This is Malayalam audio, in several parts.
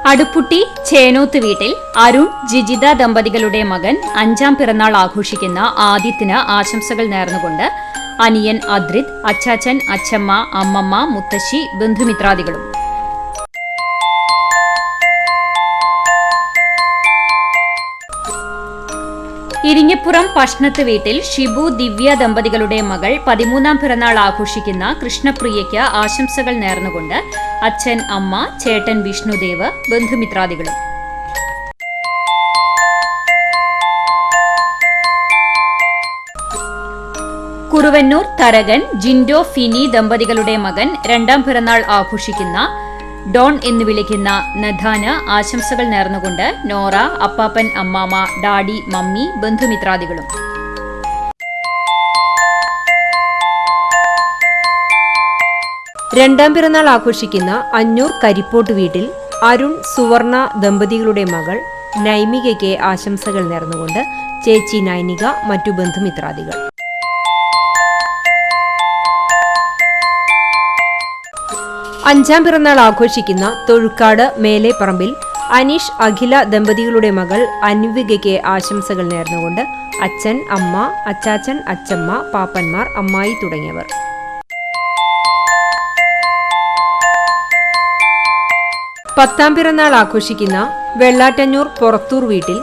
അടുപ്പുട്ടി ചേനോത്ത് വീട്ടിൽ അരുൺ ജിജിത ദമ്പതികളുടെ മകൻ 5ാം പിറന്നാൾ ആഘോഷിക്കുന്ന ആദിത്യന് ആശംസകൾ നേർന്നുകൊണ്ട് അനിയൻ അദ്രിത്, അച്ചാച്ചൻ, അച്ചമ്മ, അമ്മമ്മ, മുത്തശ്ശി, ബന്ധുമിത്രാദികളും. ഇരിങ്ങപ്പുറം പഷ്ണത്ത് വീട്ടിൽ ഷിബു ദിവ്യ ദമ്പതികളുടെ മകൾ 13ാം പിറന്നാൾ ആഘോഷിക്കുന്ന കൃഷ്ണപ്രിയയ്ക്ക് ആശംസകൾ നേർന്നുകൊണ്ട് അച്ഛൻ, അമ്മ, ചേട്ടൻ വിഷ്ണുദേവ്, ബന്ധുമിത്രാദികളും. കുറുവന്നൂർ തരകൻ ജിൻഡോ ഫിനി ദമ്പതികളുടെ മകൻ 2ാം പിറന്നാൾ ആഘോഷിക്കുന്ന ഡോൺ എന്ന് വിളിക്കുന്ന നഥാന് ആശംസകൾ നേർന്നുകൊണ്ട് നോറ, അപ്പാപ്പൻ, അമ്മാമ, ഡാഡി, മമ്മി, ബന്ധുമിത്രാദികളും. രണ്ടാം പിറന്നാൾ ആഘോഷിക്കുന്ന അഞ്ഞൂർ കരിപ്പോട്ട് വീട്ടിൽ അരുൺ സുവർണ ദമ്പതികളുടെ മകൾ നൈമികയ്ക്ക് ആശംസകൾ നേർന്നുകൊണ്ട് ചേച്ചി നൈനിക, മറ്റു ബന്ധുമിത്രാദികൾ. അഞ്ചാം പിറന്നാൾ ആഘോഷിക്കുന്ന തൊഴുക്കാട് മേലെപ്പറമ്പിൽ അനീഷ് അഖില ദമ്പതികളുടെ മകൾ അൻവികയ്ക്ക് ആശംസകൾ നേർന്നുകൊണ്ട് അച്ഛൻ, അമ്മ, അച്ചാച്ചൻ, അച്ചമ്മ, പാപ്പന്മാർ, അമ്മായി തുടങ്ങിയവർ. പത്താം പിറന്നാൾ ആഘോഷിക്കുന്ന വെള്ളാറ്റഞ്ഞൂർ പൊറത്തൂർ വീട്ടിൽ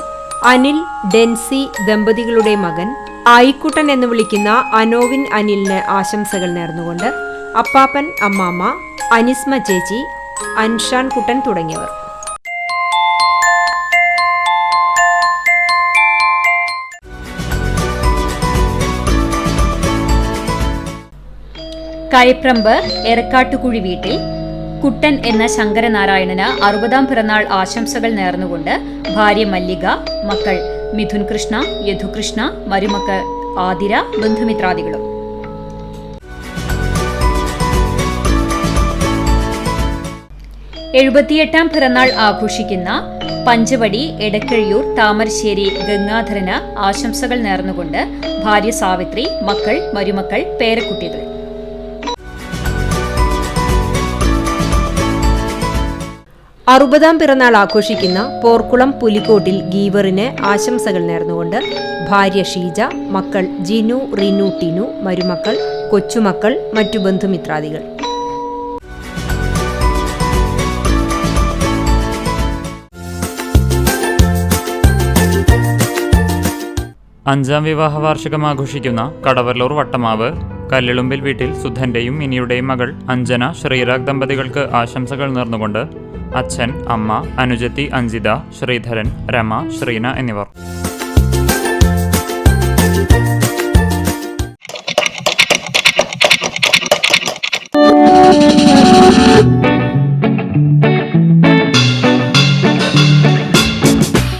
അനിൽ ഡെൻസി ദമ്പതികളുടെ മകൻ ആയിക്കുട്ടൻ എന്ന് വിളിക്കുന്ന അനോവിൻ അനിലിന് ആശംസകൾ നേർന്നുകൊണ്ട് അപ്പാപ്പൻ, അമ്മാമ്മ, അനിസ്മ ചേച്ചി, അൻഷാൻ കുട്ടൻ തുടങ്ങിയവർ. കയപ്രമ്പ് എറക്കാട്ടുകുഴി വീട്ടിൽ കുട്ടൻ എന്ന ശങ്കരനാരായണന് 60ാം പിറന്നാൾ ആശംസകൾ നേർന്നുകൊണ്ട് ഭാര്യ മല്ലിക, മക്കൾ മിഥുൻ കൃഷ്ണ, യദുകൃഷ്ണ, മരുമക്കൾ ആതിര, ബന്ധുമിത്രാദികളും. എഴുപത്തിയെട്ടാം പിറന്നാൾ ആഘോഷിക്കുന്ന പഞ്ചവടി എടക്കഴിയൂർ താമരശ്ശേരി ഗംഗാധരന് ആശംസകൾ നേർന്നുകൊണ്ട് ഭാര്യ സാവിത്രി, മക്കൾ, മരുമക്കൾ, പേരക്കുട്ടികൾ. അറുപതാം പിറന്നാൾ ആഘോഷിക്കുന്ന പോർക്കുളം പുലിക്കോട്ടിൽ ഗീവറിന് ആശംസകൾ നേർന്നുകൊണ്ട് ഭാര്യ ഷീജ, മക്കൾ ജിനു, റിനു, ടിനു, മരുമക്കൾ, കൊച്ചുമക്കൾ, മറ്റു ബന്ധുമിത്രാദികൾ. അഞ്ചാം വിവാഹ വാർഷികം ആഘോഷിക്കുന്ന കടവല്ലൂർ വട്ടമാവ് കല്ലിളുമ്പിൽ വീട്ടിൽ സുധന്റെയും മിനിയുടെയും മകൾ അഞ്ജന, ശ്രീരാഗ് ദമ്പതികൾക്ക് ആശംസകൾ നേർന്നുകൊണ്ട് അച്ഛൻ, അമ്മ, അനുജത്തി അഞ്ജിത, ശ്രീധരൻ, രമ, ശ്രീന എന്നിവർ.